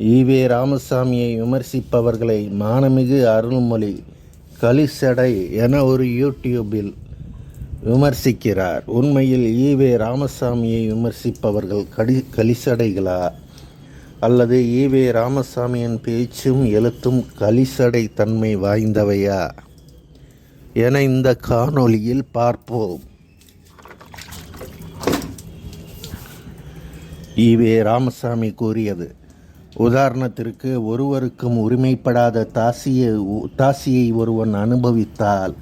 EV ராமசாமியை விமர்சிப்பவர்களை மானமிகு Arulmozhi கலிசடை என ஒரு யூடியூபில் விமர்சிக்கிறார். உண்மையில் ஈவே ராமசாமியை விமர்சிப்பவர்கள் கலிசடைகளா அல்லது ஈவே ராமசாமியின் பேச்சும் எழுத்தும் கலிசடை தன்மை வாய்ந்தவையா என இந்த காணொளியில் பார்ப்போம். ஈவே ராமசாமி கூறியது: உதாரணத்திற்கு, ஒருவருக்கும் உரிமைப்படாத தாசியை ஒருவன் அனுபவித்தால்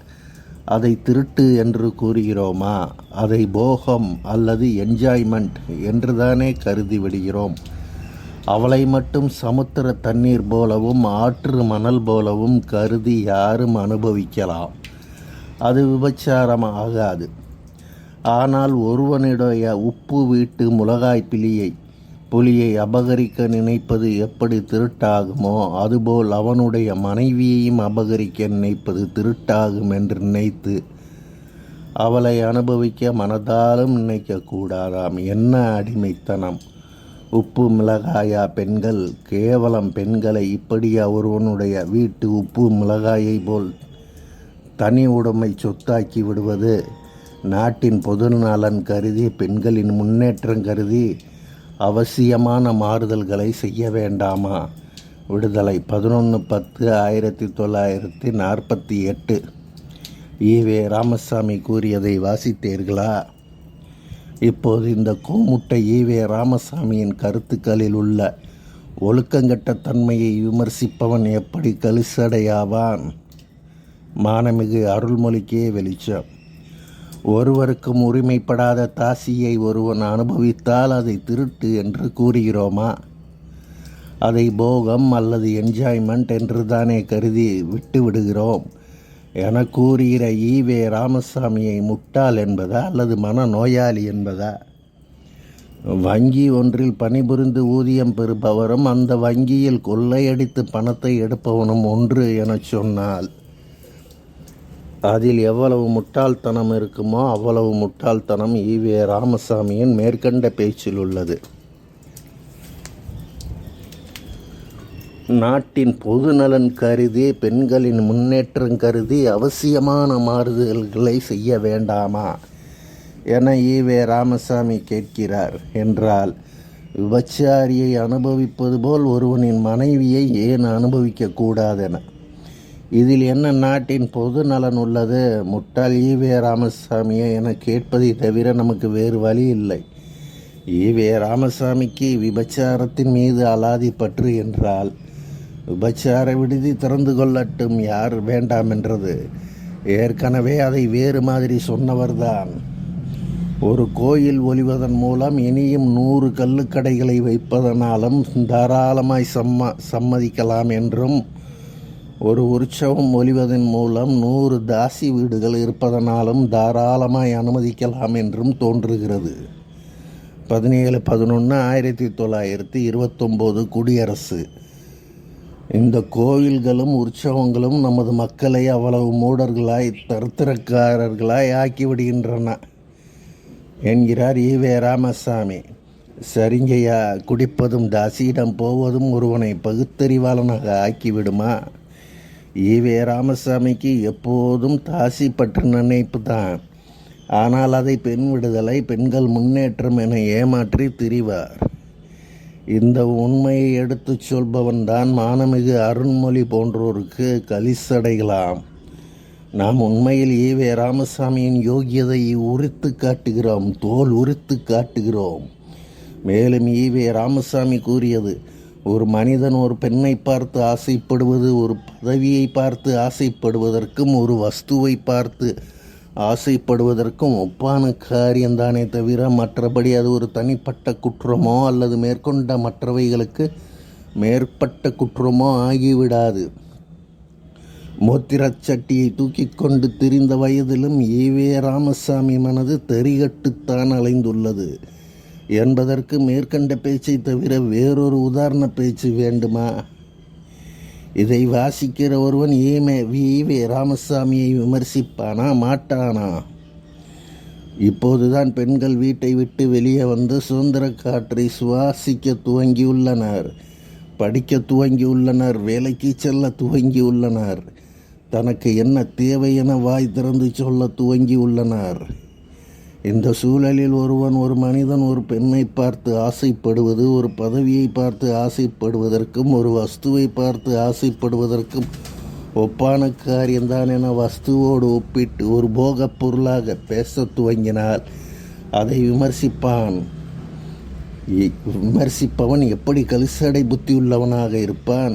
அதை திருட்டு என்று கூறுகிறோமா? அதை போகம் அல்லது என்ஜாய்மெண்ட் என்றுதானே கருதி விடுகிறோம். அவளை மட்டும் சமுத்திர தண்ணீர் போலவும் ஆற்று மணல் போலவும் கருதி யாரும் அனுபவிக்கலாம். அது விபச்சாரம் ஆகாது. ஆனால் ஒருவனுடைய உப்பு வீட்டு மிளகாய் புலியை அபகரிக்க நினைப்பது எப்படி திருட்டாகுமோ, அதுபோல் அவனுடைய மனைவியையும் அபகரிக்க நினைப்பது திருட்டாகும் என்று நினைத்து அவளை அனுபவிக்க மனதாலும் நினைக்கக்கூடாதாம். என்ன அடிமைத்தனம்! உப்பு மிளகாயா பெண்கள்? கேவலம்! பெண்களை இப்படியா ஒருவனுடைய வீட்டு உப்பு மிளகாயை போல் தனி உடைமை சொத்தாக்கி விடுவது? நாட்டின் பொது நலன் கருதி, பெண்களின் முன்னேற்றம் கருதி அவசியமான மாறுதல்களை செய்ய வேண்டாமா? விடுதலை 11/10/1948. ஈவே ராமசாமி கூறியதை வாசித்தீர்களா? இப்போது இந்த கோமுட்டை ஈவே ராமசாமியின் கருத்துக்களில் உள்ள ஒழுக்கங்கட்ட தன்மையை விமர்சிப்பவன் எப்படி கலிசடையாவான்? மானமிகு அருள்மொழிக்கே வெளிச்சம். ஒருவருக்கும் உரிமைப்படாத தாசியை ஒருவன் அனுபவித்தால் அதை திருட்டு என்று கூறுகிறோமா? அதை போகம் அல்லது என்ஜாய்மெண்ட் என்று தானே கருதி விட்டு விடுகிறோம் என கூறுகிற ஈவே ராமசாமியை முட்டாள் என்பதா அல்லது மனநோயாளி என்பதா? வங்கி ஒன்றில் பணிபுரிந்து ஊதியம் பெறுபவரும் அந்த வங்கியில் கொள்ளையடித்து பணத்தை எடுப்பவனும் ஒன்று என சொன்னால் அதில் எவ்வளவு முட்டாள்தனம் இருக்குமோ அவ்வளவு முட்டாள்தனம் ஈவே ராமசாமியின் மேற்கண்ட பேச்சில் உள்ளது. நாட்டின் பொது நலன் கருதி, பெண்களின் முன்னேற்றம் கருதி அவசியமான மாறுதல்களை செய்ய வேண்டாமா என ஈவே ராமசாமி கேட்கிறார் என்றால், விபச்சாரியை அனுபவிப்பது போல் ஒருவனின் மனைவியை ஏன் அனுபவிக்க கூடாதென இதில் என்ன நாட்டின் பொது நலன் உள்ளது? முட்டாள் ஈவே ராமசாமியை என கேட்பதை தவிர நமக்கு வேறு வழி இல்லை. ஈவே ராமசாமிக்கு விபச்சாரத்தின் மீது அலாதி பற்று என்றால் விபச்சார விடுதி திறந்து கொள்ளட்டும், யார் வேண்டாம் என்றது? ஏற்கனவே அதை வேறு மாதிரி சொன்னவர்தான். ஒரு கோயில் ஒளிவதன் மூலம் இனியும் 100 கள்ளுக்கடைகளை வைப்பதனாலும் தாராளமாய் சம்மதிக்கலாம் என்றும், ஒரு உற்சவம் ஒளிவதன் மூலம் 100 தாசி வீடுகள் இருப்பதனாலும் தாராளமாய் அனுமதிக்கலாம் என்றும் தோன்றுகிறது. 17/11/1929 குடியரசு. இந்த கோவில்களும் உற்சவங்களும் நமது மக்களை அவ்வளவு மூடர்களாய், தரித்திரக்காரர்களாய் ஆக்கிவிடுகின்றன என்கிறார் ஈவே ராமசாமி. சரிங்கய்யா, குடிப்பதும் தாசியிடம் போவதும் ஒருவனை பகுத்தறிவாளனாக ஆக்கிவிடுமா? ஈவே ராமசாமிக்கு எப்போதும் தாசி பற்று நினைப்பு தான். ஆனால் அதை பெண் விடுதலை, பெண்கள் முன்னேற்றம் என ஏமாற்றி திரிவார். இந்த உண்மையை எடுத்துச் சொல்பவன் தான் மானமிகு அருண்மொழி போன்றோருக்கு கலிசடைகளாம். நாம் உண்மையில் ஈவே ராமசாமியின் யோகியதையை உரித்து காட்டுகிறோம், தோல் உரித்து காட்டுகிறோம். மேலும் ஈவே ராமசாமி கூறியது: ஒரு மனிதன் ஒரு பெண்ணை பார்த்து ஆசைப்படுவது ஒரு பதவியை பார்த்து ஆசைப்படுவதற்கும் ஒரு வஸ்துவை பார்த்து ஆசைப்படுவதற்கும் ஒப்பான காரியம்தானே தவிர மற்றபடி அது ஒரு தனிப்பட்ட குற்றமோ அல்லது மேற்கொண்ட மற்றவைகளுக்கு மேற்பட்ட குற்றமோ ஆகிவிடாது. மோத்திரச் சட்டியை தூக்கி கொண்டு திரிந்த வயதிலும் ஈவே ராமசாமி மனது தெரிகட்டுத்தான் அலைந்துள்ளது என்பதற்கு மேற்கண்ட பேச்சை தவிர வேறொரு உதாரண பேச்சு வேண்டுமா? இதை வாசிக்கிற ஒருவன் ஈவே ராமசாமியை விமர்சிப்பானா மாட்டானா? இப்போதுதான் பெண்கள் வீட்டை விட்டு வெளியே வந்து சுதந்திர காற்றை சுவாசிக்க துவங்கியுள்ளனர். படிக்க துவங்கியுள்ளனர், வேலைக்கு செல்ல துவங்கியுள்ளனர், தனக்கு என்ன தேவை என வாய் திறந்து சொல்ல துவங்கியுள்ளனர். இந்த சூழலில் ஒரு மனிதன் ஒரு பெண்ணை பார்த்து ஆசைப்படுவது, ஒரு பதவியை பார்த்து ஆசைப்படுவதற்கும் ஒரு வஸ்துவை பார்த்து ஆசைப்படுவதற்கும் ஒப்பான காரியம்தான் என வஸ்துவோடு ஒப்பிட்டு ஒரு போகப் பொருளாக பேச துவங்கினால் அதை விமர்சிப்பவன் எப்படி கலிசடை புத்தியுள்ளவனாக இருப்பான்?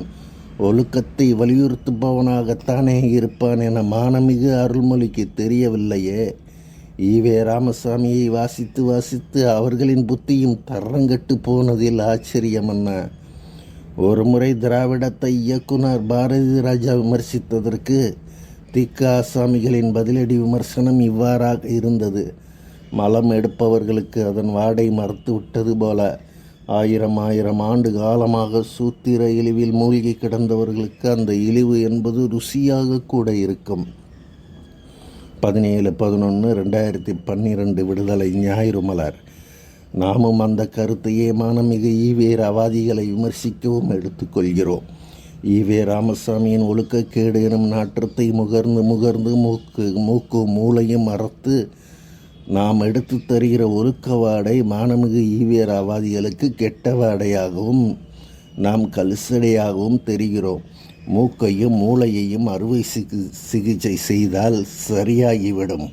ஒழுக்கத்தை வலியுறுத்துபவனாகத்தானே இருப்பான் என மானமிகு அருள்மொழிக்கு தெரியவில்லையே. ஈவே ராமசாமியை வாசித்து அவர்களின் புத்தியும் தரங்கட்டு போனதில் ஆச்சரியமன்ன. ஒரு முறை திராவிடத்தை இயக்குனர் பாரதி ராஜா விமர்சித்ததற்கு திக்க ஆசாமிகளின் பதிலடி விமர்சனம் இவ்வாறாக இருந்தது. மலம் எடுப்பவர்களுக்கு அதன் வாடை மறுத்து விட்டது போல, ஆயிரம் ஆண்டு காலமாக சூத்திர இழிவில் மூழ்கி கிடந்தவர்களுக்கு அந்த இழிவு என்பது ருசியாக கூட இருக்கும். 17/11/2012 விடுதலை ஞாயிறு மலர். நாமும் அந்த கருத்தையே மானமிகு ஈவே ராவாதிகளை விமர்சிக்கவும் எடுத்துக்கொள்கிறோம். ஈவே ராமசாமியின் ஒழுக்கக்கேடு எனும் நாற்றத்தை முகர்ந்து மூக்கு மூளையும் மறத்து நாம் எடுத்து தருகிற ஒழுக்க வாடை மானமிகு ஈவே ராவாதிகளுக்கு கெட்ட வாடையாகவும் நாம் கலிசடையாகவும் தெரிகிறோம். மூக்கையும் மூளையையும் அறுவை சிகிச்சை செய்தால் சரியாகிவிடும்.